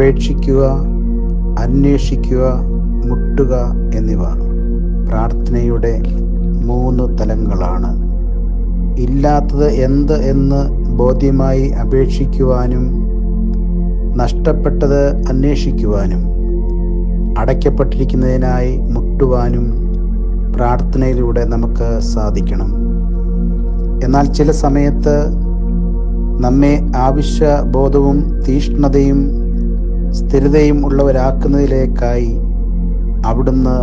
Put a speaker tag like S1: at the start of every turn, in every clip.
S1: അപേക്ഷിക്കുക, അന്വേഷിക്കുക, മുട്ടുക എന്നിവ പ്രാർത്ഥനയുടെ 3 തലങ്ങളാണ്. ഇല്ലാത്തത് എന്ത് എന്ന് ബോധ്യമായി അപേക്ഷിക്കുവാനും, നഷ്ടപ്പെട്ടത് അന്വേഷിക്കുവാനും, അടയ്ക്കപ്പെട്ടിരിക്കുന്നതിനായി മുട്ടുവാനും പ്രാർത്ഥനയിലൂടെ നമുക്ക് സാധിക്കണം. എന്നാൽ ചില സമയത്ത് നമ്മെ ആവശ്യബോധവും തീഷ്ണതയും സ്ഥിരതയും ഉള്ളവരാക്കുന്നതിലേക്കായി അവിടുന്ന്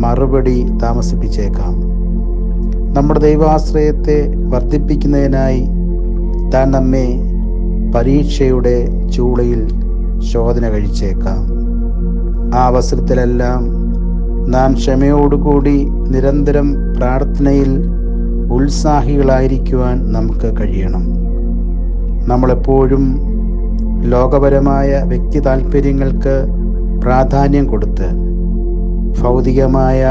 S1: മറുപടി താമസിപ്പിച്ചേക്കാം. നമ്മുടെ ദൈവാശ്രയത്തെ വർദ്ധിപ്പിക്കുന്നതിനായി താൻ നമ്മെ പരീക്ഷയുടെ ചൂളയിൽ ശോധന കഴിച്ചേക്കാം. ആ അവസരത്തിലെല്ലാം നാം ക്ഷമയോടുകൂടി നിരന്തരം പ്രാർത്ഥനയിൽ ഉത്സാഹികളായിരിക്കുവാൻ നമുക്ക് കഴിയണം. നമ്മളെപ്പോഴും ലോകപരമായ വ്യക്തി താൽപ്പര്യങ്ങൾക്ക് പ്രാധാന്യം കൊടുത്ത് ഭൗതികമായ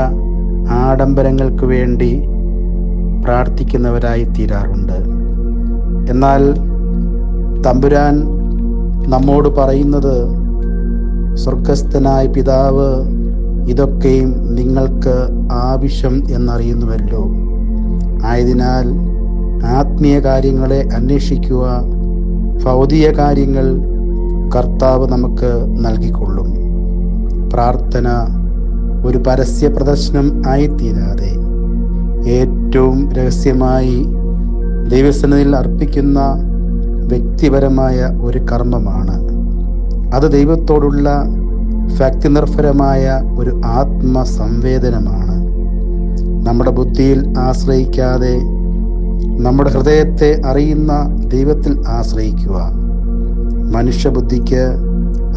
S1: ആഡംബരങ്ങൾക്ക് വേണ്ടി പ്രാർത്ഥിക്കുന്നവരായി തീരാറുണ്ട്. എന്നാൽ തമ്പുരാൻ നമ്മോട് പറയുന്നത്, സ്വർഗസ്ഥനായ പിതാവ് ഇതൊക്കെയും നിങ്ങൾക്ക് ആവശ്യം എന്നറിയുന്നുവല്ലോ. ആയതിനാൽ ആത്മീയ കാര്യങ്ങളെ അന്വേഷിക്കുക, ഭൗതിക കാര്യങ്ങൾ കർത്താവ് നമുക്ക് നൽകിക്കൊള്ളും. പ്രാർത്ഥന ഒരു പരസ്യ പ്രദർശനം ആയിത്തീരാതെ ഏറ്റവും രഹസ്യമായി ദൈവസന്നിധിയിൽ അർപ്പിക്കുന്ന വ്യക്തിപരമായ ഒരു കർമ്മമാണ്. അത് ദൈവത്തോടുള്ള ഭക്തിനിർഭരമായ ഒരു ആത്മസംവേദനമാണ്. നമ്മുടെ ബുദ്ധിയിൽ ആശ്രയിക്കാതെ നമ്മുടെ ഹൃദയത്തെ അറിയുന്ന ദൈവത്തിൽ ആശ്രയിക്കുക. മനുഷ്യബുദ്ധിക്ക്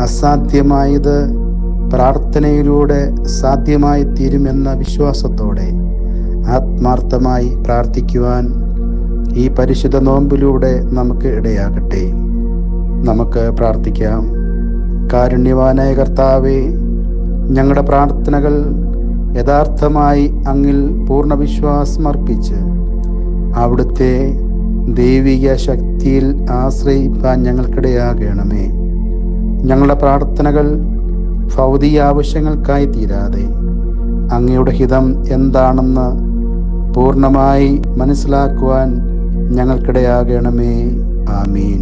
S1: അസാധ്യമായത് പ്രാർത്ഥനയിലൂടെ സാധ്യമായി തീരുമെന്ന വിശ്വാസത്തോടെ ആത്മാർത്ഥമായി പ്രാർത്ഥിക്കുവാൻ ഈ പരിശുദ്ധ നോമ്പിലൂടെ നമുക്ക് ഇടയാകട്ടെ. നമുക്ക് പ്രാർത്ഥിക്കാം. കാരുണ്യവാനായ കർത്താവേ, ഞങ്ങളുടെ പ്രാർത്ഥനകൾ യഥാർത്ഥമായി അങ്ങിൽ പൂർണ്ണ വിശ്വാസം അർപ്പിച്ച് അവിടുത്തെ ദൈവിക ശക്തിയിൽ ആശ്രയിപ്പാൻ ഞങ്ങൾക്കിടയാകണമേ. ഞങ്ങളുടെ പ്രാർത്ഥനകൾ ഭൗതിക ആവശ്യങ്ങൾക്കായി തീരാതെ അങ്ങയുടെ ഹിതം എന്താണെന്ന് പൂർണ്ണമായി മനസ്സിലാക്കുവാൻ ഞങ്ങൾക്കിടയാകണമേ. ആമീൻ.